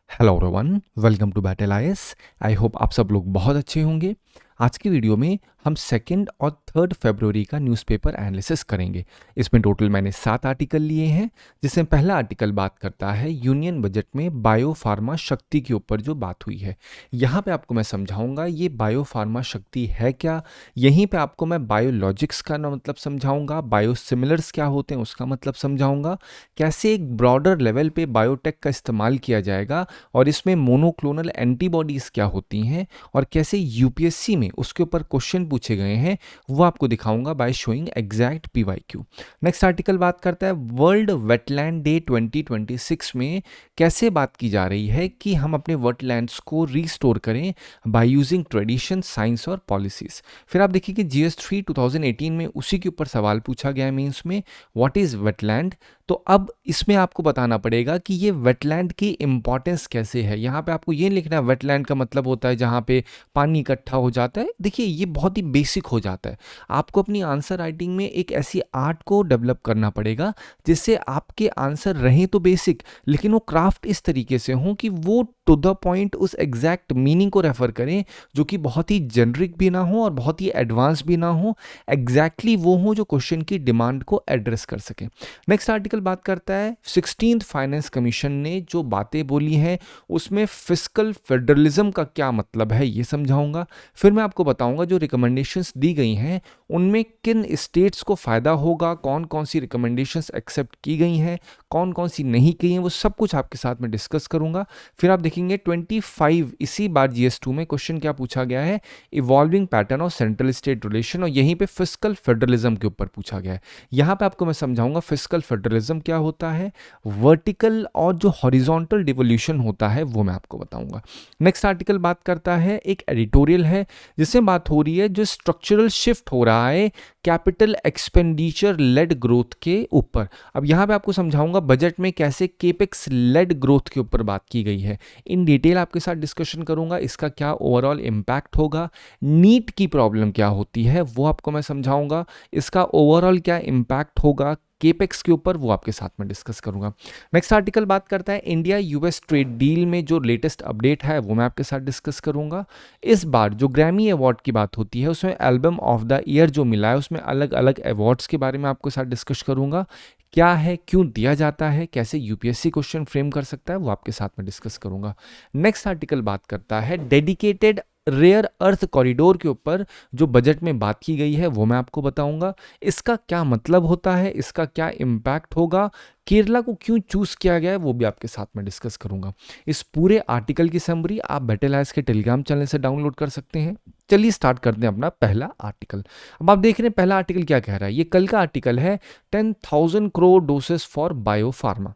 Hello everyone, welcome to battle IAS. I hope आप सब लोग बहुत अच्छे होंगे। आज की वीडियो में हम 2 और 3 फरवरी का न्यूज़पेपर एनालिसिस करेंगे। इसमें टोटल मैंने 7 आर्टिकल लिए हैं, जिसमें पहला आर्टिकल बात करता है यूनियन बजट में बायो फार्मा शक्ति के ऊपर जो बात हुई है। यहाँ पे आपको मैं समझाऊंगा ये बायो फार्मा शक्ति है क्या। यहीं पे आपको मैं बायोलॉजिक्स का ना मतलब समझाऊंगा, बायोसिमिलर्स क्या होते हैं उसका मतलब समझाऊंगा, कैसे एक ब्रॉडर लेवल पे बायोटेक का इस्तेमाल किया जाएगा और इसमें मोनोक्लोनल एंटीबॉडीज़ क्या होती हैं और कैसे यूपीएससी में उसके ऊपर क्वेश्चन पूछे गए हैं, वो आपको दिखाऊंगा by showing exact PYQ. Next article बात करता है वर्ल्ड वेटलैंड डे 2026 में कैसे बात की जा रही है कि हम अपने वेटलैंड्स को रीस्टोर करें बाय यूजिंग ट्रेडिशन, साइंस और पॉलिसीज। फिर आप देखिए कि GS3 2018 में उसी के ऊपर सवाल पूछा गया है मेंस में, व्हाट इज वेटलैंड। तो अब इसमें आपको बताना पड़ेगा कि ये वेटलैंड की इंपॉर्टेंस कैसे है। यहाँ पे आपको ये लिखना है वेटलैंड का मतलब होता है जहाँ पे पानी इकट्ठा हो जाता है। देखिए ये बहुत ही बेसिक हो जाता है। आपको अपनी आंसर राइटिंग में एक ऐसी आर्ट को डेवलप करना पड़ेगा जिससे आपके आंसर रहें तो बेसिक, लेकिन वो क्राफ्ट इस तरीके से हों कि वो टू द पॉइंट उस एग्जैक्ट मीनिंग को रेफर करें, जो कि बहुत ही जेनरिक भी ना हो और बहुत ही एडवांस भी ना हो। एग्जैक्टली वो हो जो क्वेश्चन की डिमांड को एड्रेस कर सके। नेक्स्ट आर्टिकल बात करता है 16th फाइनेंस कमीशन ने जो बातें बोली हैं उसमें फिस्कल फेडरलिज्म का क्या मतलब है ये समझाऊंगा। फिर मैं आपको बताऊंगा जो रिकमेंडेशंस दी गई हैं उनमें किन स्टेट्स को फ़ायदा होगा, कौन कौन सी रिकमेंडेशंस एक्सेप्ट की गई हैं, कौन कौन सी नहीं की हैं, वो सब कुछ आपके साथ में डिस्कस करूंगा। फिर आप देखेंगे 25 इसी बार GS2 में क्वेश्चन क्या पूछा गया है, evolving pattern of central state relation, और यहीं पे फिस्कल फेडरलिज्म के ऊपर पूछा गया है। यहाँ पे आपको मैं समझाऊंगा फिस्कल फेडरलिज्म क्या होता है, वर्टिकल और जो हॉरिजॉन्टल डिवोल्यूशन होता है वो मैं आपको बताऊंगा। नेक्स्ट आर्टिकल बात करता है, एक एडिटोरियल है जिसमें बात हो रही है जो स्ट्रक्चरल शिफ्ट हो रहा है कैपिटल एक्सपेंडिचर लेड ग्रोथ के ऊपर। अब यहाँ पे आपको समझाऊंगा बजट में कैसे केपेक्स लेड ग्रोथ के ऊपर बात की गई है। इन डिटेल आपके साथ डिस्कशन करूंगा, इसका क्या ओवरऑल इम्पैक्ट होगा, नीट की प्रॉब्लम क्या होती है वो आपको मैं समझाऊंगा, इसका ओवरऑल क्या इम्पैक्ट होगा केपेक्स के ऊपर, वो आपके साथ में डिस्कस करूंगा। नेक्स्ट आर्टिकल बात करता है इंडिया यूएस ट्रेड डील में जो लेटेस्ट अपडेट है वो मैं आपके साथ डिस्कस करूंगा। इस बार जो ग्रैमी अवार्ड की बात होती है उसमें एल्बम ऑफ द ईयर जो मिला है उसमें अलग अलग अवार्ड्स के बारे में आपके साथ डिस्कस करूंगा, क्या है, क्यों दिया जाता है, कैसे यूपीएससी क्वेश्चन फ्रेम कर सकता है, वो आपके साथ में डिस्कस करूंगा। नेक्स्ट आर्टिकल बात करता है डेडिकेटेड रेयर अर्थ कॉरिडोर के ऊपर जो बजट में बात की गई है वो मैं आपको बताऊंगा, इसका क्या मतलब होता है, इसका क्या इम्पैक्ट होगा, केरला को क्यों चूज किया गया है वो भी आपके साथ में डिस्कस करूंगा। इस पूरे आर्टिकल की समरी आप बैटल आइस के टेलीग्राम चैनल से डाउनलोड कर सकते हैं। चलिए स्टार्ट करते हैं अपना पहला आर्टिकल। अब आप देख रहे हैं पहला आर्टिकल क्या कह रहा है, ये कल का आर्टिकल है 10,000 करोड़ डोसेस फॉर बायोफार्मा।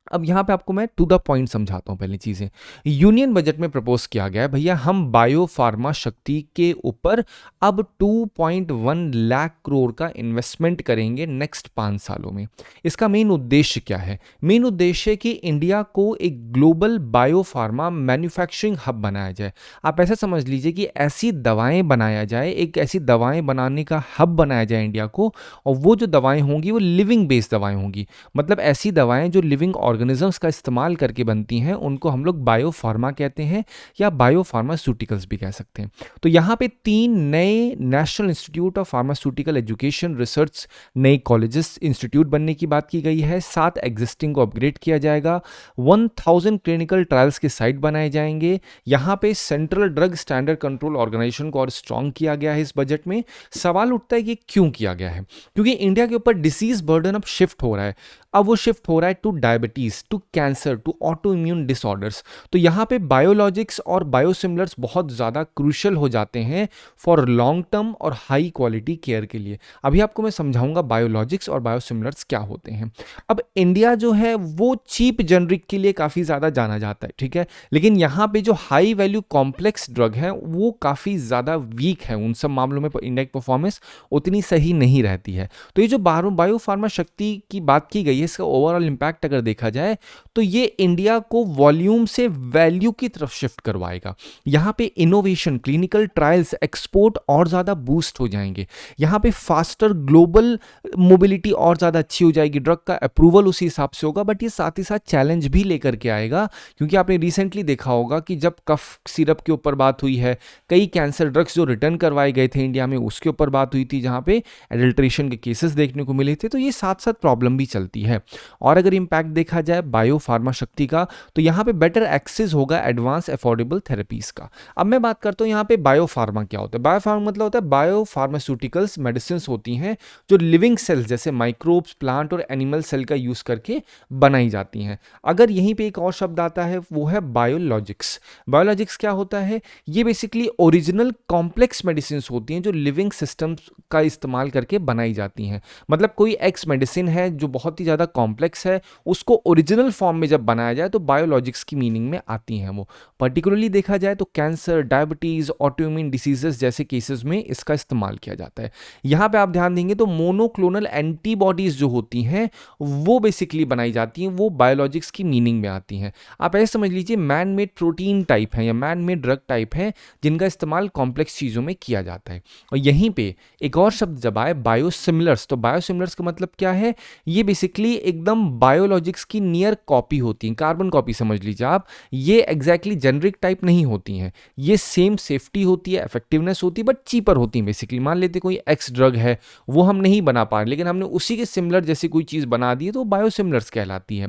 अब यहाँ पे आपको मैं टू द पॉइंट समझाता हूँ पहली चीजें। यूनियन बजट में प्रपोज किया गया है भैया हम बायो फार्मा शक्ति के ऊपर अब 2.1 लाख करोड़ का इन्वेस्टमेंट करेंगे नेक्स्ट 5 सालों में। इसका मेन उद्देश्य क्या है? मेन उद्देश्य है कि इंडिया को एक global bio pharma manufacturing hub बनाया जाए। आप ऐसा समझ लीजिए कि ऐसी दवाएं बनाया जाए, एक ऐसी दवाएं बनाने का हब बनाया जाए इंडिया को, और वो जो दवाएं होंगी वो लिविंग बेस्ड दवाएं होंगी। मतलब ऐसी दवाएं जो लिविंग ऑर्गेनिजम्स का इस्तेमाल करके बनती हैं उनको हम लोग बायो फार्मा कहते हैं या बायो फार्मास्यूटिकल्स भी कह सकते हैं। तो यहाँ पे 3 नए national institute of pharmaceutical education research, नए कॉलेजेस इंस्टीट्यूट बनने की बात की गई है। 7 एग्जिस्टिंग को अपग्रेड किया जाएगा। 1000 क्लिनिकल ट्रायल्स के साइट बनाए जाएंगे। यहाँ पे central drug standard control organisation को और स्ट्रॉन्ग किया गया है। इस बजट में सवाल उठता है कि क्यों किया गया है, क्योंकि इंडिया के ऊपर डिसीज बर्डन अब शिफ्ट हो रहा है। अब वो शिफ्ट हो रहा है to diabetes, to cancer, to auto immune disorders. तो यहाँ पे बायोलॉजिक्स और बायोसिमिलर्स बहुत ज़्यादा क्रूशियल हो जाते हैं फॉर लॉन्ग टर्म और हाई क्वालिटी केयर के लिए। अभी आपको मैं समझाऊंगा बायोलॉजिक्स और बायोसिमिलर्स क्या होते हैं। अब इंडिया जो है वो चीप जेनरिक के लिए काफ़ी ज़्यादा जाना जाता है, ठीक है, लेकिन यहाँ पे जो हाई वैल्यू कॉम्प्लेक्स ड्रग है वो काफ़ी ज़्यादा वीक है। उन सब मामलों में इंडिया की परफॉर्मेंस उतनी सही नहीं रहती है। तो ये जो बायो फार्मा शक्ति की बात की गई है, इसका ओवरऑल इम्पैक्ट अगर देखा जाए तो ये इंडिया को वॉल्यूम से वैल्यू की तरफ शिफ्ट करवाएगा। यहाँ पे इनोवेशन, क्लिनिकल ट्रायल्स, एक्सपोर्ट और ज़्यादा बूस्ट हो जाएंगे। यहाँ पे फास्टर ग्लोबल मोबिलिटी और ज़्यादा अच्छी हो जाएगी, ड्रग का अप्रूवल उसी हिसाब से होगा। बट ये साथ ही साथ चैलेंज भी लेकर के आएगा, क्योंकि आपने रिसेंटली देखा होगा कि जब कफ सिरप के ऊपर बात हुई है, कई कैंसर ड्रग्स जो रिटर्न करवाए गए थे इंडिया में उसके ऊपर बात हुई थी, जहाँ पे एडल्ट्रेशन के केसेस देखने को मिले थे। तो ये साथ साथ प्रॉब्लम भी चलती है। और अगर इम्पैक्ट देखा जाए बायो फार्मा शक्ति का, तो यहाँ पे बेटर एक्सेस होगा एडवांस अफोर्डेबल थेरेपीज का। अब मैं बात करता हूँ यहाँ पे बायो फार्मा क्या होता है। बायो फार्मा मतलब होता है बायो फार्मास्यूटिकल्स मेडिसिन होती हैं जो लिविंग सेल्स जैसे माइक्रोब्स, प्लांट और एनिमल सेल का यूज करके बनाई जाती हैं। अगर यहीं पे एक और शब्द आता है वो है बायोलॉजिक्स। बायोलॉजिक्स क्या होता है? ये बेसिकली ओरिजिनल कॉम्प्लेक्स मेडिसिन होती हैं जो लिविंग सिस्टम्स का इस्तेमाल करके बनाई जाती हैं। मतलब कोई एक्स मेडिसिन है जो बहुत ही ज़्यादा कॉम्प्लेक्स है, उसको ओरिजिनल फॉर्म में जब बनाया जाए तो बायोलॉजिक्स की मीनिंग में आती हैं वो। पर्टिकुलरली देखा जाए तो कैंसर, डायबिटीज़, ऑटोइम्यून डिसीजेस जैसे केसेस में इसका इस्तेमाल किया जाता है। यहाँ पे आप ध्यान देंगे तो मोनोक्लोनल एंटीबॉडीज़ जो होती हैं वो बेसिकली बनाई जाती हैं, वो बायोलॉजिक्स की मीनिंग में आती हैं। आप ऐसे समझ लीजिए मैन मेड प्रोटीन टाइप है या मैन मेड ड्रग टाइप है जिनका इस्तेमाल कॉम्प्लेक्स चीज़ों में किया जाता है। और यहीं पे एक और शब्द जब आए बायोसिमिलर्स, तो बायोसिमिलर्स का मतलब क्या है? ये बेसिकली एकदम बायोलॉजिक्स की नियर कॉपी होती हैं, कार्बन कॉपी समझ लीजिए आप। ये एग्जैक्टली जेनरिक टाइप नहीं होती हैं, ये सेम सेफ्टी होती है, इफेक्टिवनेस होती है, बट चीपर होती हैं। बेसिकली मान लेते कोई एक्स ड्रग है, वो हम नहीं बना पा रहे लेकिन हमने उसी के सिमिलर जैसी कोई चीज़ बना दी है तो बायोसिमिलर्स कहलाती है।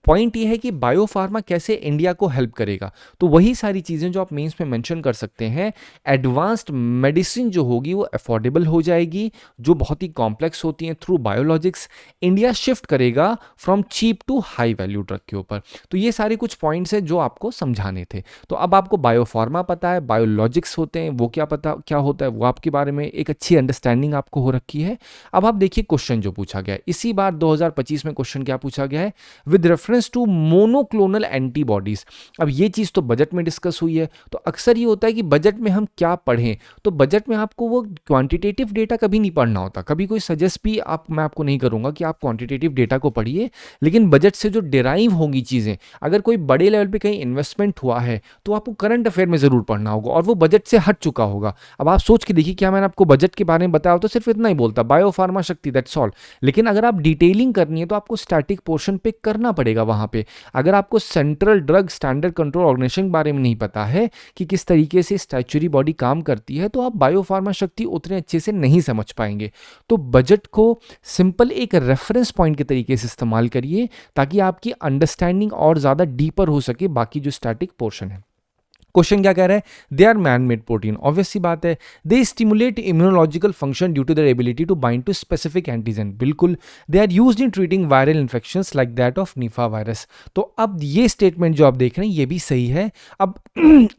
पॉइंट ये है कि बायोफार्मा कैसे इंडिया को हेल्प करेगा, तो वही सारी चीज़ें जो आप मेंस में मेंशन कर सकते हैं। एडवांस्ड मेडिसिन जो होगी वो अफोर्डेबल हो जाएगी, जो बहुत ही कॉम्प्लेक्स होती हैं। थ्रू बायोलॉजिक्स इंडिया शिफ्ट करेगा from cheap to high value drug के ऊपर। तो ये सारे कुछ पॉइंट्स हैं जो आपको समझाने थे। तो अब आपको बायोफार्मा पता है, बायोलॉजिक्स होते हैं वो क्या होता है, वो आपके बारे में एक अच्छी अंडरस्टैंडिंग आपको हो रखी है। अब आप देखिए क्वेश्चन जो पूछा गया है इसी बार 2025 में, क्वेश्चन क्या पूछा गया है? With reference to monoclonal antibodies. अब ये चीज़ तो बजट में डिस्कस हुई है, तो अक्सर ये होता है कि बजट में हम क्या पढ़ें, तो बजट में आपको वो क्वांटिटेटिव डेटा कभी नहीं पढ़ना होता। कभी कोई सजेस्ट भी मैं आपको नहीं करूंगा कि आप क्वांटिटेटिव डेटा को पढ़िए, लेकिन बजट से जो डिराइव होंगी चीज़ें, अगर कोई बड़े लेवल पे कहीं इन्वेस्टमेंट हुआ है तो आपको करंट अफेयर में ज़रूर पढ़ना होगा और वो बजट से हट चुका होगा। अब आप सोच के देखिए, क्या मैंने आपको बजट के बारे में बताया तो सिर्फ इतना ही बोलता, बायोफार्मा शक्ति, दैट्स ऑल। लेकिन अगर आप डिटेलिंग करनी है तो आपको स्टैटिक पोर्शन पे करना पड़ेगा वहाँ पे। अगर आपको central drug standard control organisation के बारे में नहीं पता है कि किस तरीके से स्टैच्यूरी बॉडी काम करती है, तो आप बायोफार्मा शक्ति उतने अच्छे से नहीं समझ पाएंगे। तो बजट को सिंपल एक रेफरेंस पॉइंट के तरीके से इस्तेमाल करिए ताकि आपकी अंडरस्टैंडिंग और ज़्यादा डीपर हो सके बाकी जो स्टैटिक पोर्शन है। क्वेश्चन क्या कह रहा है? They are man made protein, obvious सी बात है। They stimulate immunological function due to their ability to bind to specific antigen, बिल्कुल। They are used in treating viral infections like that of Nipah virus. तो अब ये statement जो आप देख रहे हैं ये भी सही है। अब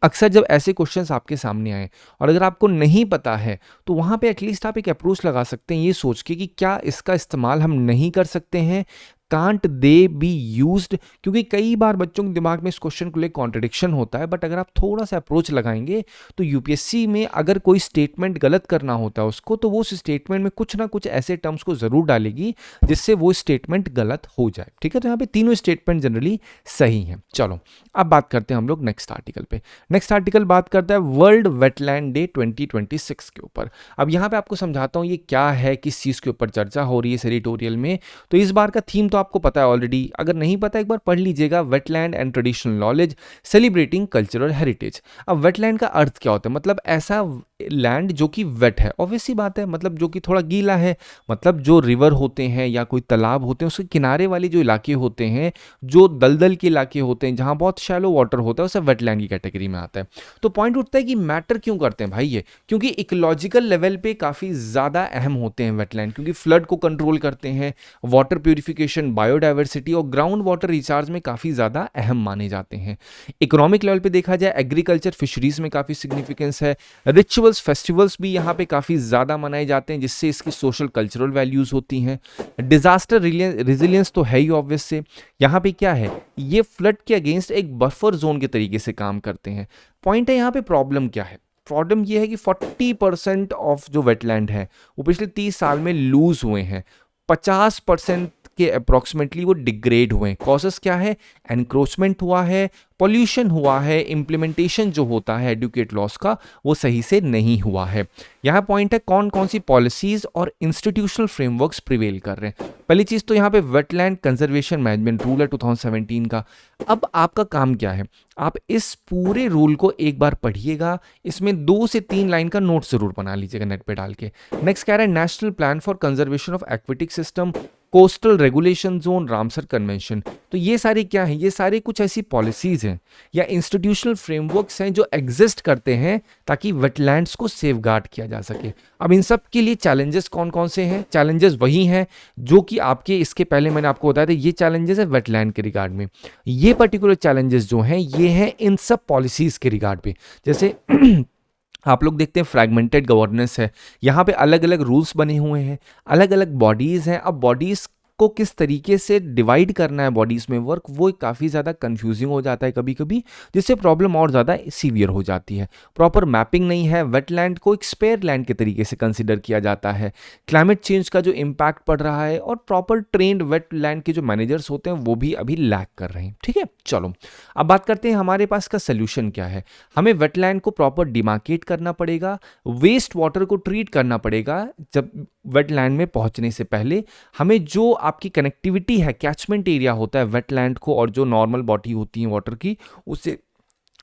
अक्सर जब ऐसे क्वेश्चंस आपके सामने आए और अगर आपको नहीं पता है तो वहाँ पे एटलीस्ट आप एक अप्रोच लगा सकते हैं ये सोच के कि क्या इसका इस्तेमाल हम नहीं कर सकते हैं, कांट दे बी यूज्ड। क्योंकि कई बार बच्चों के दिमाग में इस क्वेश्चन को लेकर कॉन्ट्रडिक्शन होता है, बट अगर आप थोड़ा सा अप्रोच लगाएंगे तो यूपीएससी में अगर कोई स्टेटमेंट गलत करना होता है उसको, तो वो उस स्टेटमेंट में कुछ ना कुछ ऐसे टर्म्स को जरूर डालेगी जिससे वो स्टेटमेंट गलत हो जाए। ठीक है, तो यहाँ पे तीनों स्टेटमेंट जनरली सही हैं। चलो अब बात करते हैं हम लोग नेक्स्ट आर्टिकल पे। नेक्स्ट आर्टिकल बात करता है वर्ल्ड वेटलैंड डे 2026 के ऊपर। अब यहाँ पे आपको समझाता हूँ ये क्या है, किस चीज़ के ऊपर चर्चा हो रही है एडिटोरियल में। तो इस बार का थीम तो आपको पता है ऑलरेडी, अगर नहीं पता एक बार पढ़ लीजिएगा, wetland and traditional knowledge celebrating cultural heritage. अब वेटलैंड का अर्थ क्या होता है? मतलब ऐसा लैंड जो कि वेट है, ऑब्वियसली बात है, मतलब जो कि थोड़ा गीला है, मतलब जो रिवर होते हैं या कोई तालाब होते हैं उसके किनारे वाले जो इलाके होते हैं, जो दलदल के इलाके होते हैं जहां बहुत शैलो वाटर होता है, उसे वेटलैंड की कैटेगरी में आता है। तो पॉइंट उठता है कि मैटर क्यों करते हैं भाई ये? क्योंकि इकोलॉजिकल लेवल पे काफ़ी ज़्यादा अहम होते हैं वेटलैंड, क्योंकि फ्लड को कंट्रोल करते हैं, वाटर प्यूरिफिकेशन, बायोडाइवर्सिटी और ग्राउंड वाटर रिचार्ज में काफ़ी ज़्यादा अहम माने जाते हैं। इकोनॉमिक लेवल पे देखा जाए एग्रीकल्चर, फिशरीज में काफ़ी सिग्निफिकेंस है। रिचुअल्स, फेस्टिवल्स भी यहाँ पे काफ़ी ज़्यादा मनाए जाते हैं जिससे इसकी सोशल कल्चरल वैल्यूज़ होती हैं। डिजास्टर रेजिलियंस तो है ही ऑब्वियस से। यहाँ पे क्या है, ये फ्लड के अगेंस्ट एक बफर जोन के तरीके से काम करते हैं। पॉइंट है यहाँ पे प्रॉब्लम क्या है? प्रॉब्लम ये है कि 40% ऑफ जो वेटलैंड है वो पिछले 30 साल में लूज हुए हैं। 50% के अप्रॉक्सीमेटली वो डिग्रेड हुए हैं। कॉजेस क्या है? एनक्रोचमेंट हुआ है, पॉल्यूशन हुआ है, इम्प्लीमेंटेशन जो होता है एडुकेट लॉस का वो सही से नहीं हुआ है। यहाँ पॉइंट है कौन कौन सी पॉलिसीज और इंस्टीट्यूशनल फ्रेमवर्क्स प्रिवेल कर रहे हैं। पहली चीज तो यहाँ पे वेटलैंड कंजर्वेशन मैनेजमेंट रूल है 2017 का। अब आपका काम क्या है, आप इस पूरे रूल को एक बार पढ़िएगा, इसमें 2 से 3 लाइन का नोट जरूर बना लीजिएगा नेट पे डाल के। नेक्स्ट कह रहा है national plan for conservation of aquatic system, coastal regulation zone, Ramsar convention. तो ये सारे क्या है? ये सारे कुछ ऐसी पॉलिसीज हैं या इंस्टीट्यूशनल फ्रेमवर्क्स हैं जो एग्जिस्ट करते हैं ताकि वेटलैंड्स को सेफगार्ड किया जा सके। अब इन सब के लिए चैलेंजेस कौन कौन से हैं? चैलेंजेस वही हैं जो कि आपके इसके पहले मैंने आपको बताया था, ये चैलेंजेस है वेटलैंड के रिगार्ड में। ये पर्टिकुलर चैलेंजेस जो हैं ये हैं इन सब पॉलिसीज के रिगार्ड पे। जैसे आप लोग देखते हैं फ्रैगमेंटेड गवर्नेंस है, यहाँ पे अलग अलग रूल्स बने हुए हैं, अलग अलग बॉडीज़ हैं। अब बॉडीज़ को किस तरीके से डिवाइड करना है बॉडीज़ में वर्क, वो काफ़ी ज़्यादा कंफ्यूजिंग हो जाता है कभी कभी, जिससे प्रॉब्लम और ज़्यादा सीवियर हो जाती है। प्रॉपर मैपिंग नहीं है, वेटलैंड को एक स्पेयर लैंड के तरीके से कंसिडर किया जाता है। क्लाइमेट चेंज का जो इम्पैक्ट पड़ रहा है और प्रॉपर ट्रेंड वेटलैंड के जो मैनेजर्स होते हैं वो भी अभी लैक कर रहे हैं। ठीक है, चलो अब बात करते हैं हमारे पास का सोल्यूशन क्या है। हमें वेटलैंड को प्रॉपर डिमार्केट करना पड़ेगा, वेस्ट वाटर को ट्रीट करना पड़ेगा। जब वेटलैंड में पहुंचने से पहले हमें जो आपकी कनेक्टिविटी है, कैचमेंट एरिया होता है वेटलैंड को और जो नॉर्मल बॉडी होती है वाटर की, उससे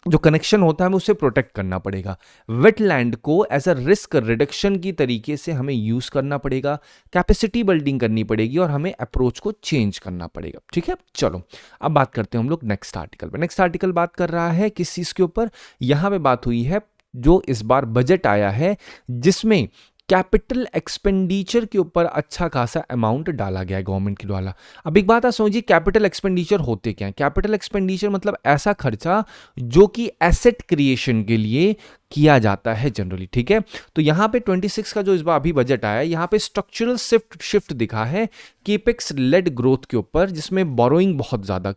जो कनेक्शन होता है हमें उसे प्रोटेक्ट करना पड़ेगा। वेटलैंड को एज अ रिस्क रिडक्शन की तरीके से हमें यूज करना पड़ेगा, कैपेसिटी बिल्डिंग करनी पड़ेगी और हमें अप्रोच को चेंज करना पड़ेगा। ठीक है, चलो अब बात करते हैं हम लोग नेक्स्ट आर्टिकल पर। नेक्स्ट आर्टिकल बात कर रहा है किस चीज के ऊपर? यहां पे बात हुई है जो इस बार बजट आया है जिसमें कैपिटल एक्सपेंडिचर के ऊपर अच्छा खासा अमाउंट डाला गया है गवर्नमेंट के द्वारा। अब एक बात आप समझिए, कैपिटल एक्सपेंडिचर होते क्या है? कैपिटल एक्सपेंडिचर मतलब ऐसा खर्चा जो कि एसेट क्रिएशन के लिए किया जाता है जनरली। ठीक है, तो यहाँ पे 26 का जो इस बार अभी बजट आया है, यहाँ पे स्ट्रक्चरल शिफ्ट दिखा है केपेक्स लेड ग्रोथ के ऊपर, जिसमें बोरोइंग बहुत ज़्यादा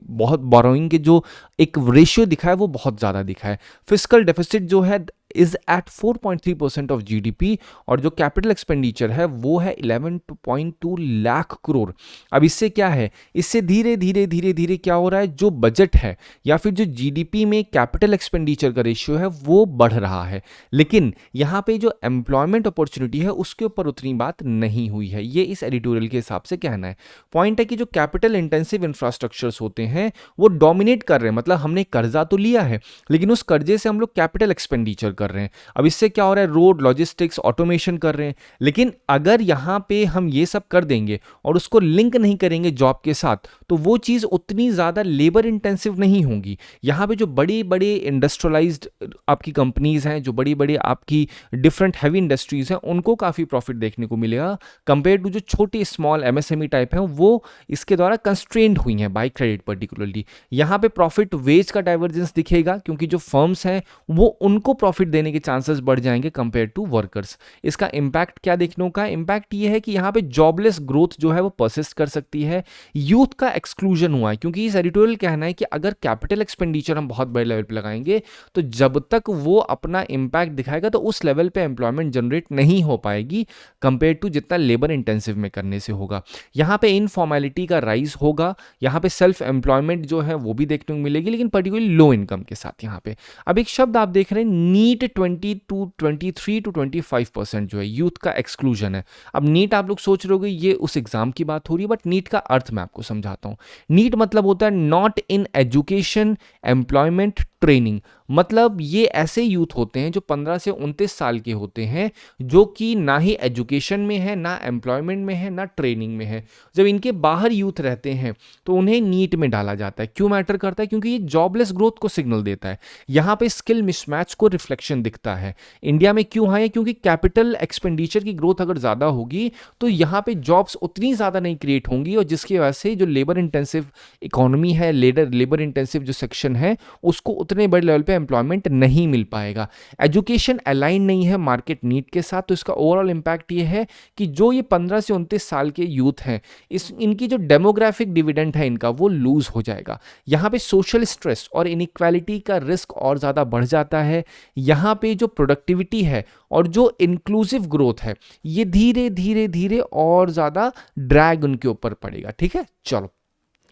बहुत बोरोइंग के जो एक रेशियो दिखा है वो बहुत ज़्यादा दिखा है। फिस्कल डेफिसिट जो है इज एट 4.3% ऑफ जीडीपी और जो कैपिटल एक्सपेंडिचर है वो है 11.2 लाख करोड़। अब इससे क्या है, इससे धीरे धीरे धीरे धीरे क्या हो रहा है, जो बजट है या फिर जो जीडीपी में कैपिटल एक्सपेंडिचर का रेशियो है वो बढ़ रहा है, लेकिन यहाँ पे जो एम्प्लॉयमेंट अपॉर्चुनिटी है उसके ऊपर उतनी बात नहीं हुई है। ये इस एडिटोरियल के हिसाब से कहना है। पॉइंट है कि जो कैपिटल इंटेंसिव इंफ्रास्ट्रक्चर्स होते हैं वो डोमिनेट कर रहे हैं, मतलब हमने कर्जा तो लिया है लेकिन उस कर्जे से हम लोग कैपिटल एक्सपेंडिचर कर रहे हैं। अब इससे क्या हो रहा है, रोड लॉजिस्टिक्स ऑटोमेशन कर रहे हैं, लेकिन अगर यहाँ पे हम ये सब कर देंगे और उसको लिंक नहीं करेंगे जॉब के साथ तो वो चीज़ उतनी ज़्यादा लेबर इंटेंसिव नहीं होगी। यहाँ पे जो बड़े बड़े इंडस्ट्रियलाइज्ड आपकी कंपनीज हैं, जो बड़ी बड़ी आपकी डिफरेंट हैवी इंडस्ट्रीज हैं, उनको काफ़ी प्रॉफिट देखने को मिलेगा कंपेयर टू जो छोटी स्मॉल एमएसएमई टाइप हैं, वो इसके द्वारा कंस्ट्रेंड हुई हैं बाय क्रेडिट पर्टिकुलरली। यहाँ पे प्रॉफिट वेज का डाइवर्जेंस दिखेगा क्योंकि जो फर्म्स हैं वो उनको प्रॉफिट देने के चांसेस बढ़ जाएंगे कंपेयर टू वर्कर्स। इसका इंपैक्ट क्या देखने का? इंपैक्ट ये है कि यहाँ पे जॉबलेस ग्रोथ जो है वो परसिस्ट कर सकती है। यूथ का एक्सक्लूजन हुआ है क्योंकि इस एडिटोरियल कहना है कि अगर कैपिटल एक्सपेंडिचर हम बहुत बड़े लेवल पे लगाएंगे तो जब तक वो अपना इंपैक्ट दिखाएगा तो उस लेवल पे एम्प्लॉयमेंट जनरेट नहीं हो पाएगी कंपेयर टू जितना लेबर इंटेंसिव में करने से होगा। यहाँ पे इनफॉर्मेलिटी का राइज होगा, यहाँ पे सेल्फ एम्प्लॉयमेंट जो है वो भी देखने को मिलेगी, लेकिन पर्टिकुलरली लो इनकम के साथ। यहाँ पे अब एक शब्द आप देख रहे हैं नीट 23 to 25% जो है यूथ का एक्सक्लूजन है। अब नीट आप लोग सोच रहे होगे ये उस एग्जाम की बात हो रही है, बट नीट का अर्थ मैं आपको समझाता हूँ। नीट मतलब होता है not in education employment training, मतलब ये ऐसे यूथ होते हैं जो 15 से 29 साल के होते हैं जो कि ना ही एजुकेशन में है, ना एम्प्लॉयमेंट में है, ना ट्रेनिंग में है। जब इनके बाहर यूथ रहते हैं तो उन्हें नीट में डाला जाता है। क्यों मैटर करता है? क्योंकि ये जॉबलेस ग्रोथ को सिग्नल देता है। यहाँ पे स्किल मिसमैच को रिफ्लेक्शन दिखता है। इंडिया में क्यों है? क्योंकि कैपिटल एक्सपेंडिचर की ग्रोथ अगर ज़्यादा होगी तो यहाँ पे जॉब्स उतनी ज़्यादा नहीं क्रिएट होंगी और जिसकी वजह से जो लेबर इंटेंसिव इकोनॉमी है, लेबर इंटेंसिव जो सेक्शन है उसको उतने बड़े लेवल पे एम्प्लॉयमेंट नहीं मिल पाएगा। एजुकेशन अलाइन नहीं है मार्केट नीड के साथ, तो इसका ओवरऑल इम्पैक्ट ये है कि जो ये 15 से 29 साल के यूथ हैं, इनकी जो डेमोग्राफिक डिविडेंड है इनका, वो लूज हो जाएगा। यहाँ पे सोशल स्ट्रेस और इनइक्वालिटी का रिस्क और ज़्यादा बढ़ जाता है। यहाँ पे जो प्रोडक्टिविटी है और जो इंक्लूसिव ग्रोथ है, ये धीरे धीरे धीरे और ज़्यादा ड्रैग उनके ऊपर पड़ेगा। ठीक है, चलो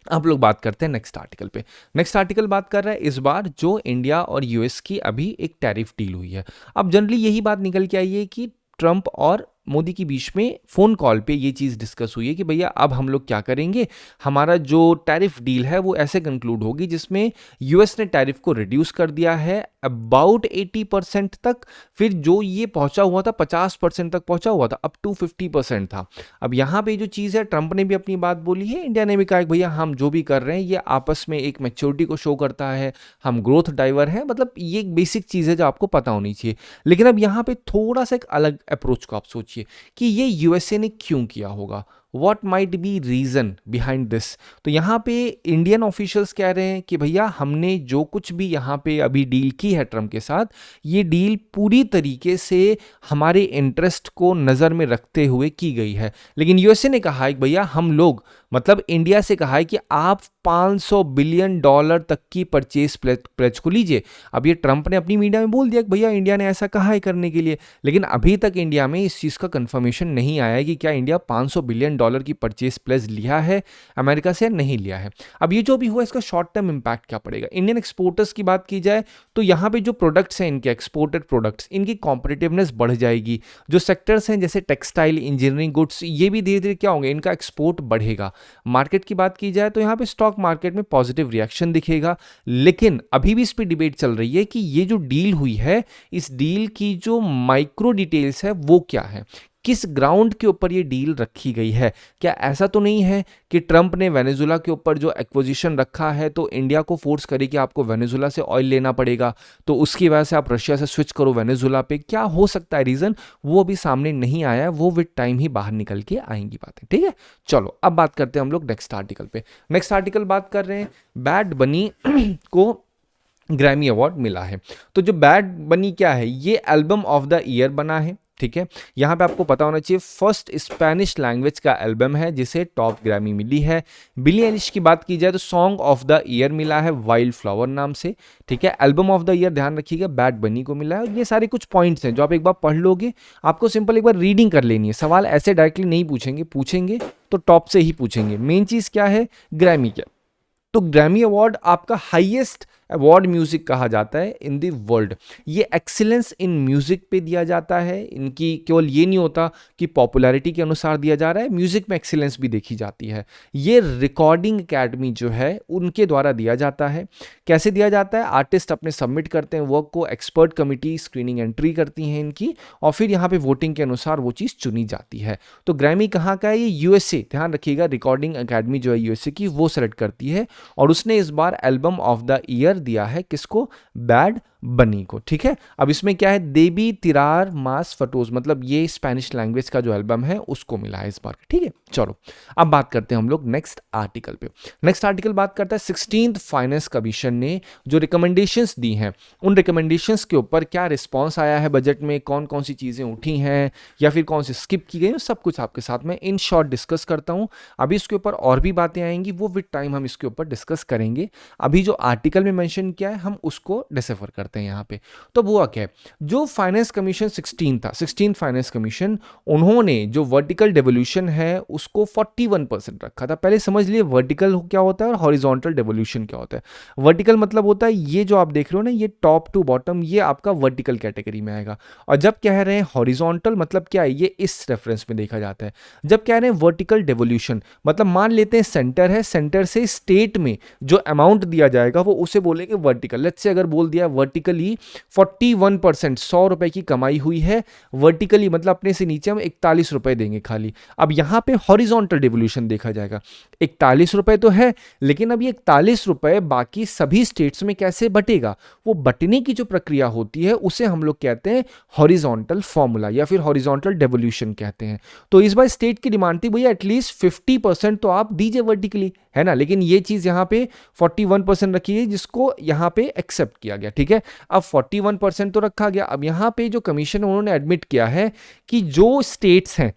अब लोग बात करते हैं नेक्स्ट आर्टिकल पे। नेक्स्ट आर्टिकल बात कर रहा है इस बार जो इंडिया और यूएस की अभी एक टैरिफ डील हुई है। अब जनरली यही बात निकल के आई है कि ट्रंप और मोदी के बीच में फ़ोन कॉल पे ये चीज़ डिस्कस हुई है कि भैया अब हम लोग क्या करेंगे, हमारा जो टैरिफ डील है वो ऐसे कंक्लूड होगी जिसमें यूएस ने टैरिफ को रिड्यूस कर दिया है अबाउट 80% तक, फिर जो ये पहुंचा हुआ था 50% तक पहुंचा हुआ था, अप टू 50% था। अब यहाँ पे जो चीज़ है, ट्रंप ने भी अपनी बात बोली है, इंडिया ने भी कहा कि भैया हम जो भी कर रहे हैं ये आपस में एक मैच्योरिटी को शो करता है, हम ग्रोथ ड्राइवर हैं, मतलब ये एक बेसिक चीज़ है जो आपको पता होनी चाहिए। लेकिन अब यहाँ पे थोड़ा सा एक अलग अप्रोच को आप सोचिए कि ये यूएसए ने क्यों किया होगा, what might be reason behind this. तो यहाँ पे इंडियन ऑफिशियल्स कह रहे हैं कि भैया हमने जो कुछ भी यहाँ पे अभी डील की है ट्रम्प के साथ, ये डील पूरी तरीके से हमारे इंटरेस्ट को नज़र में रखते हुए की गई है। लेकिन यूएसए ने कहा है कि भैया हम लोग, मतलब इंडिया से कहा है कि आप $500 बिलियन तक की परचेज प्लेज को लीजिए। अब ये ट्रंप ने अपनी मीडिया में बोल दिया कि भैया इंडिया ने ऐसा कहा है करने के लिए, लेकिन अभी तक इंडिया में इस चीज़ का कंफर्मेशन नहीं आया है कि क्या इंडिया $500 बिलियन की परचेज प्लेज लिया है अमेरिका से या नहीं लिया है। अब ये जो भी हुआ इसका शॉर्ट टर्म इंपैक्ट क्या पड़ेगा। इंडियन एक्सपोर्टर्स की बात की जाए तो यहाँ पे जो प्रोडक्ट्स हैं इनके, एक्सपोर्टेड प्रोडक्ट्स, इनकी कॉम्पिटिटिवनेस बढ़ जाएगी। जो सेक्टर्स हैं जैसे टेक्सटाइल, इंजीनियरिंग गुड्स, ये भी धीरे धीरे क्या होंगे, इनका एक्सपोर्ट बढ़ेगा। मार्केट की बात की जाए तो यहाँ पे स्टॉक मार्केट में पॉजिटिव रिएक्शन दिखेगा। लेकिन अभी भी इस पर डिबेट चल रही है कि ये जो डील हुई है, इस डील की जो माइक्रो डिटेल्स है वो क्या है, किस ग्राउंड के ऊपर ये डील रखी गई है। क्या ऐसा तो नहीं है कि ट्रंप ने वेनेजुला के ऊपर जो एक्विजिशन रखा है तो इंडिया को फोर्स करे कि आपको वेनेजुला से ऑयल लेना पड़ेगा, तो उसकी वजह से आप रशिया से स्विच करो वेनेजुला पे। क्या हो सकता है रीजन, वो अभी सामने नहीं आया है, वो विद टाइम ही बाहर निकल के आएंगी बातें। ठीक है, चलो अब बात करते हैं हम लोग नेक्स्ट आर्टिकल पे। नेक्स्ट आर्टिकल बात कर रहे हैं बैड बनी को ग्रैमी अवार्ड मिला है। तो जो बैड बनी क्या है, ये एल्बम ऑफ द ईयर बना है। ठीक है, यहाँ पे आपको पता होना चाहिए फर्स्ट स्पेनिश लैंग्वेज का एल्बम है जिसे टॉप ग्रैमी मिली है। बिली एलिश की बात की जाए तो सॉन्ग ऑफ द ईयर मिला है वाइल्ड फ्लावर नाम से। ठीक है, एल्बम ऑफ द ईयर ध्यान रखिएगा बैड बनी को मिला है। और ये सारे कुछ पॉइंट्स हैं जो आप एक बार पढ़ लोगे, आपको सिंपल एक बार रीडिंग कर लेनी है। सवाल ऐसे डायरेक्टली नहीं पूछेंगे तो टॉप से ही पूछेंगे। मेन चीज़ क्या है, ग्रैमी क्या, तो ग्रैमी अवार्ड आपका हाईएस्ट अवार्ड म्यूजिक कहा जाता है इन द वर्ल्ड। ये एक्सीलेंस इन म्यूजिक पे दिया जाता है। इनकी केवल ये नहीं होता कि पॉपुलैरिटी के अनुसार दिया जा रहा है, म्यूजिक में एक्सीलेंस भी देखी जाती है। ये रिकॉर्डिंग एकेडमी जो है उनके द्वारा दिया जाता है। कैसे दिया जाता है, आर्टिस्ट अपने सबमिट करते हैं वर्क को, एक्सपर्ट कमिटी स्क्रीनिंग एंट्री करती हैं इनकी, और फिर यहाँ पे वोटिंग के अनुसार वो चीज़ चुनी जाती है। तो ग्रैमी कहाँ का है, ये यूएसए, ध्यान रखिएगा रिकॉर्डिंग एकेडमी जो है यूएसए की, वो सेलेक्ट करती है। और उसने इस बार एल्बम ऑफ द ईयर दिया है किसको, बैड बनी को। ठीक है, अब इसमें क्या है, देबी तिरार मास फटोज, मतलब ये स्पेनिश लैंग्वेज का जो एल्बम है उसको मिला है इस बार। ठीक है, चलो अब बात करते हैं हम लोग नेक्स्ट आर्टिकल पे। नेक्स्ट आर्टिकल बात करता है 16th फाइनेंस कमीशन ने जो रिकमेंडेशंस दी हैं, उन रिकमेंडेशंस के ऊपर क्या रिस्पॉन्स आया है बजट में, कौन कौन सी चीज़ें उठी हैं या फिर कौन सी स्किप की गई, सब कुछ आपके साथ में इन शॉर्ट डिस्कस करता हूँ। अभी इसके ऊपर और भी बातें आएंगी, वो विद टाइम हम इसके ऊपर डिस्कस करेंगे। अभी जो आर्टिकल में मेंशन किया है हम उसको डिसेफर करते हैं यहाँ पे। तो हुआ क्या है, जो फाइनेंस कमीशन 16 था, 16 फाइनेंस कमीशन, उन्होंने जो वर्टिकल डेवोल्यूशन है उसको 41% रखा था। पहले समझ लिए वर्टिकल क्या होता है और हॉरिजॉन्टल डेवोल्यूशन क्या होता है। वर्टिकल मतलब होता है ये जो आप देख रहे हो ना, ये टॉप टू बॉटम, ये आपका वर्टिकल कैटेगरी में आएगा। और जब कह रहे हैं हॉरिजॉन्टल मतलब क्या है, ये इस रेफरेंस में देखा जाता है। जब कह रहे हैं वर्टिकल डेवोल्यूशन मतलब मान लेते हैं सेंटर है, सेंटर से स्टेट में जो अमाउंट दिया जाएगा वो उसे बोलेंगे वर्टिकल। लेट्स से अगर बोल दिया वर्टिकली 41%, 100 रुपए की कमाई हुई है वर्टिकली, मतलब अपने से नीचे हम 41 रुपए देंगे खाली। अब यहां पे हॉरिजॉन्टल डेवोल्यूशन देखा जाएगा, 41 रुपए तो है, लेकिन अब ये 41 रुपए बाकी सभी स्टेट्स में कैसे बटेगा, वो बटने की जो प्रक्रिया होती है उसे हम लोग कहते हैं हॉरिजॉन्टल फॉर्मूला या फिर हॉरिजॉन्टल डेवोल्यूशन कहते हैं। तो इस बार स्टेट की डिमांड थी भैया एटलीस्ट 50% तो आप दीजिए वर्टिकली, है ना, लेकिन ये चीज़ यहाँ पे 41% रखी है जिसको यहाँ पे एक्सेप्ट किया गया, ठीक है। अब 41% तो रखा गया, अब यहाँ पे जो कमीशन उन्होंने एडमिट किया है कि जो स्टेट्स हैं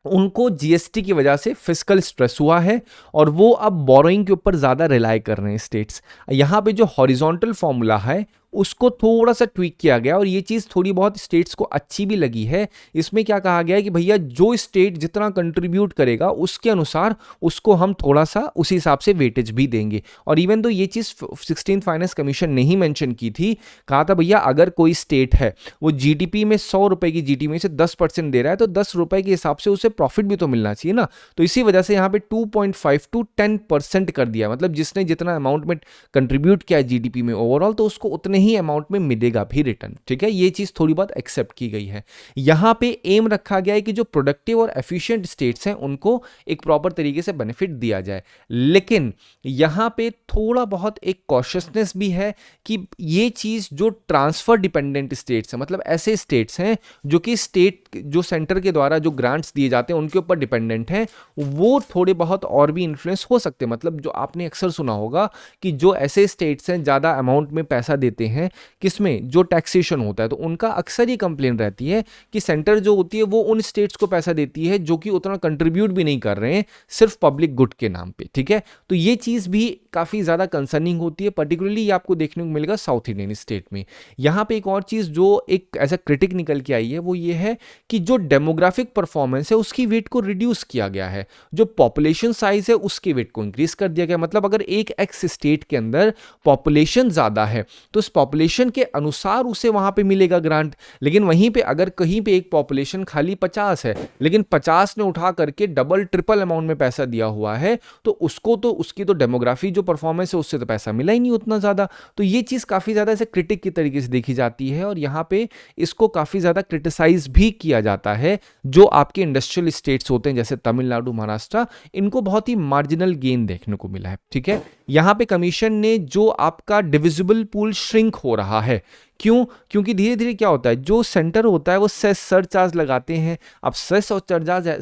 उनको जीएसटी की वजह से फिस्कल स्ट्रेस हुआ है और वो अब बोरोइंग के ऊपर ज़्यादा रिलाई कर रहे हैं स्टेट्स। यहाँ पे जो हॉरिजॉन्टल फॉर्मूला है उसको थोड़ा सा ट्वीक किया गया और ये चीज़ थोड़ी बहुत स्टेट्स को अच्छी भी लगी है। इसमें क्या कहा गया है कि भैया जो स्टेट जितना कंट्रीब्यूट करेगा उसके अनुसार उसको हम थोड़ा सा उसी हिसाब से वेटेज भी देंगे। और इवन तो ये चीज़ 16th फाइनेंस कमीशन ने ही मेंशन की थी, कहा था भैया अगर कोई स्टेट है वो जीडीपी में 100 रुपए की जीडीपी में से 10% दे रहा है तो 10 रुपए के हिसाब से उसे प्रॉफिट भी तो मिलना चाहिए ना। तो इसी वजह से यहाँ पे 2.5 to 10% कर दिया, मतलब जिसने जितना अमाउंट में कंट्रीब्यूट किया जीडीपी में ओवरऑल तो उसको उतने ही अमाउंट में मिलेगा भी रिटर्न, ठीक है। ये चीज थोड़ी बहुत एक्सेप्ट की गई है। यहां पे एम रखा गया है कि जो प्रोडक्टिव और एफिशिएंट स्टेट्स हैं उनको एक प्रॉपर तरीके से बेनिफिट दिया जाए, लेकिन यहां पे थोड़ा बहुत एक कॉशियसनेस भी है कि ये चीज जो ट्रांसफर डिपेंडेंट स्टेट्स हैं, मतलब ऐसे स्टेट्स हैं जो कि स्टेट जो सेंटर के द्वारा जो ग्रांट्स दिए जाते हैं उनके ऊपर डिपेंडेंट हैं, वो थोड़े बहुत और भी इन्फ्लुएंस हो सकते हैं। मतलब जो आपने अक्सर सुना होगा कि जो ऐसे स्टेट्स हैं ज्यादा अमाउंट में पैसा देते हैं किसमें, जो टैक्सेशन होता है, तो उनका अक्सर ये कंप्लेन रहती है कि सेंटर जो होती है वो उन स्टेट्स को पैसा देती है जो कि उतना कंट्रीब्यूट भी नहीं कर रहे हैं, सिर्फ पब्लिक गुड के नाम पे, ठीक है। तो ये चीज भी काफी ज्यादा कंसर्निंग होती है, पर्टिकुलरली ये आपको देखने को मिलेगा साउथ इंडियन स्टेट में। यहां पे एक और चीज जो एक ऐसा क्रिटिक निकल के आई है वो ये है कि जो डेमोग्राफिक परफॉर्मेंस है उसकी वेट को रिड्यूस किया गया है, जो पॉपुलेशन साइज है उसके वेट को इंक्रीज कर दिया गया। मतलब अगर एक एक्स स्टेट के अंदर पॉपुलेशन ज्यादा है तो उस पॉपुलेशन के अनुसार उसे वहां पे मिलेगा ग्रांट, लेकिन वहीं पे अगर कहीं पे एक पॉपुलेशन खाली 50 है लेकिन 50 ने उठा करके डबल ट्रिपल अमाउंट में पैसा दिया हुआ है तो उसको तो उसकी तो डेमोग्राफी जो परफॉर्मेंस है उससे तो पैसा मिला ही नहीं उतना ज्यादा। तो ये चीज काफी ज्यादा ऐसे क्रिटिक की तरीके से देखी जाती है और यहाँ पे इसको काफी ज्यादा क्रिटिसाइज भी किया जाता है। जो आपके इंडस्ट्रियल स्टेट्स होते हैं जैसे तमिलनाडु, महाराष्ट्र, इनको बहुत ही मार्जिनल गेन देखने को मिला है, ठीक है। यहां पे कमीशन ने जो आपका डिविजिबल पूल श्रिंक हो रहा है, क्यों? क्योंकि धीरे धीरे क्या होता है, जो सेंटर होता है वो सेस सरचार्ज लगाते हैं। अब सेस और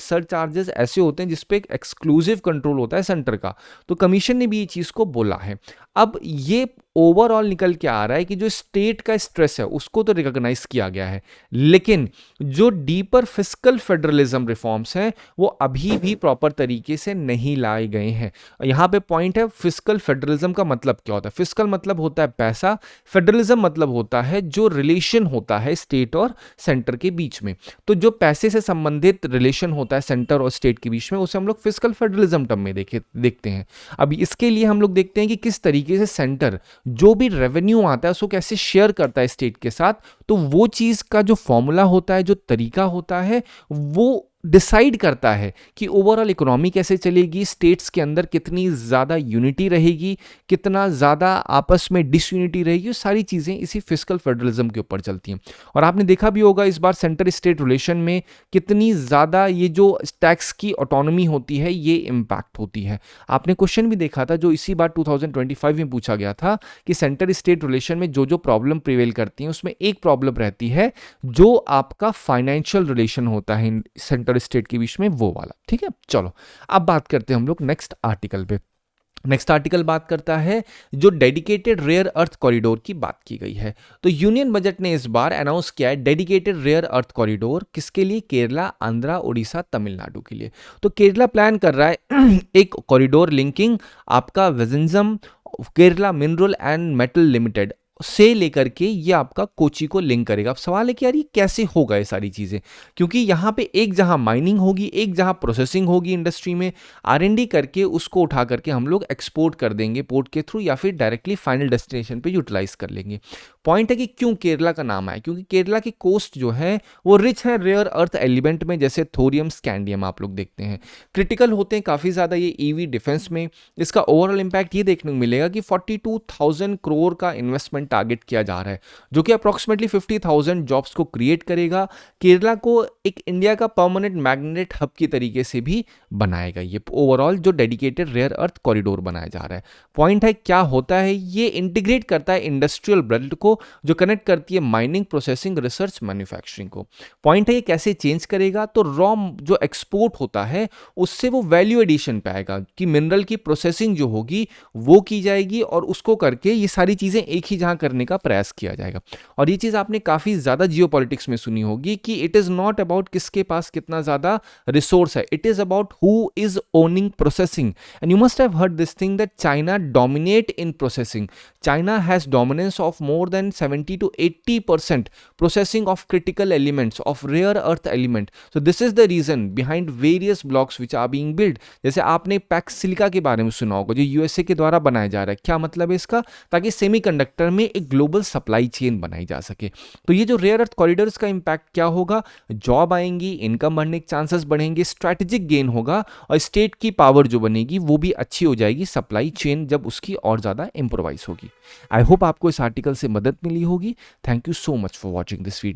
सरचार्जेस ऐसे होते हैं जिसपे एक एक्सक्लूसिव कंट्रोल होता है सेंटर का, तो कमीशन ने भी ये चीज को बोला है। अब ये ओवरऑल निकल के आ रहा है कि जो स्टेट का स्ट्रेस है उसको तो रिकॉग्नाइज किया गया है, लेकिन जो डीपर फिस्कल फेडरलिज्म रिफॉर्म्स हैं वो अभी भी प्रॉपर तरीके से नहीं लाए गए हैं। यहां पे पॉइंट है, फिस्कल फेडरलिज्म का मतलब क्या होता है? फिस्कल मतलब होता है पैसा, फेडरलिज्म मतलब होता है जो रिलेशन होता है स्टेट और सेंटर के बीच में। तो जो पैसे से संबंधित रिलेशन होता है सेंटर और स्टेट के बीच में उसे हम लोग फिस्कल फेडरलिज्म टर्म में देखते हैं। अब इसके लिए हम लोग देखते हैं कि किस तरीके से सेंटर जो भी रेवेन्यू आता है उसको कैसे शेयर करता है स्टेट के साथ। तो वो चीज का जो फॉर्मूला होता है, जो तरीका होता है, वो डिसाइड करता है कि ओवरऑल इकोनॉमी कैसे चलेगी, स्टेट्स के अंदर कितनी ज़्यादा यूनिटी रहेगी, कितना ज़्यादा आपस में डिसयूनिटी रहेगी। सारी चीज़ें इसी फिस्कल फेडरलिज्म के ऊपर चलती हैं। और आपने देखा भी होगा इस बार सेंटर स्टेट रिलेशन में कितनी ज़्यादा ये जो टैक्स की ऑटोनॉमी होती है ये इम्पैक्ट होती है। आपने क्वेश्चन भी देखा था जो इसी बार 2025 में पूछा गया था कि सेंटर स्टेट रिलेशन में जो जो प्रॉब्लम प्रिवेल करती हैं उसमें एक प्रॉब्लम रहती है जो आपका फाइनेंशियल रिलेशन होता है सेंटर स्टेट के बीच में, वो वाला, ठीक है। चलो अब बात करते हैं हम लोग नेक्स्ट आर्टिकल पे। नेक्स्ट आर्टिकल बात करता है जो डेडिकेटेड रेयर अर्थ कॉरिडोर की बात की गई है। तो यूनियन बजट ने इस बार अनाउंस किया है डेडिकेटेड रेयर अर्थ कॉरिडोर, किसके लिए? केरला, आंध्रा, उड़ीसा, तमिलनाडु के लिए। तो केरला प्लान कर रहा है एक कॉरिडोर लिंकिंग आपका Vizhinjam Kerala mineral and metal limited से लेकर के ये आपका कोची को लिंक करेगा। अब सवाल है कि यार ये कैसे होगा ये सारी चीजें, क्योंकि यहाँ पे एक जहां माइनिंग होगी, एक जहां प्रोसेसिंग होगी इंडस्ट्री में, R&D करके उसको उठा करके हम लोग एक्सपोर्ट कर देंगे पोर्ट के थ्रू या फिर डायरेक्टली फाइनल डेस्टिनेशन पे यूटिलाइज कर लेंगे। पॉइंट है कि क्यों केरला का नाम आया, क्योंकि केरला की कोस्ट जो है वो रिच है रेयर अर्थ एलिमेंट में, जैसे थोरियम, स्कैंडियम आप लोग देखते हैं क्रिटिकल होते हैं काफी ज्यादा ये ईवी डिफेंस में। इसका ओवरऑल इंपैक्ट ये देखने को मिलेगा कि 42,000 करोड़ का इन्वेस्टमेंट 1% टारगेट किया जा रहा है, जो कि अप्रॉक्सीमेटली 50,000 जॉब्स को क्रिएट करेगा। केरला को एक इंडिया का परमानेंट मैग्नेट हब की तरीके से भी बनाएगा ये ओवरऑल जो डेडिकेटेड रेयर अर्थ कॉरिडोर बनाया जा रहा है। पॉइंट है क्या होता है, ये इंटीग्रेट करता है इंडस्ट्रियल बेल्ट को जो कनेक्ट करती है माइनिंग, प्रोसेसिंग, रिसर्च, मैन्युफैक्चरिंग को। पॉइंट है ये कैसे चेंज करेगा, तो रॉ जो एक्सपोर्ट होता है उससे वो वैल्यू एडिशन पे आएगा कि मिनरल की प्रोसेसिंग जो होगी वो की जाएगी और उसको करके ये सारी चीज़ें एक ही जहाँ करने का प्रयास किया जाएगा। और ये चीज़ आपने काफ़ी ज़्यादा जियोपॉलिटिक्स में सुनी होगी कि इट इज़ नॉट अबाउट किसके पास कितना ज़्यादा रिसोर्स है, it is about who is owning processing. And you must have heard this thing that China dominate in processing. China has dominance of more than 70 to 80% processing of critical elements, of rare earth element. So this is the reason behind various blocks which are being built. जैसे आपने PACS silica के बारे में सुना होगा जो USA के द्वारा बनाया जा रहा है। क्या मतलब है इसका, ताकि सेमीकंडक्टर में एक ग्लोबल सप्लाई चेन बनाई जा सके। तो ये जो रेयर अर्थ कॉरिडोर्स का इंपैक्ट क्या होगा, जॉब आएंगी, इनकम बढ़ने के चांसेस बढ़ेंगे, स्ट्रैटेजिक गेन होगा और स्टेट की पावर जो बनेगी वो भी अच्छी हो जाएगी, सप्लाई चेन जब उसकी और ज़्यादा इम्प्रोवाइज होगी। आई होप आपको इस आर्टिकल से मदद मिली होगी। Thank you so much for watching this video.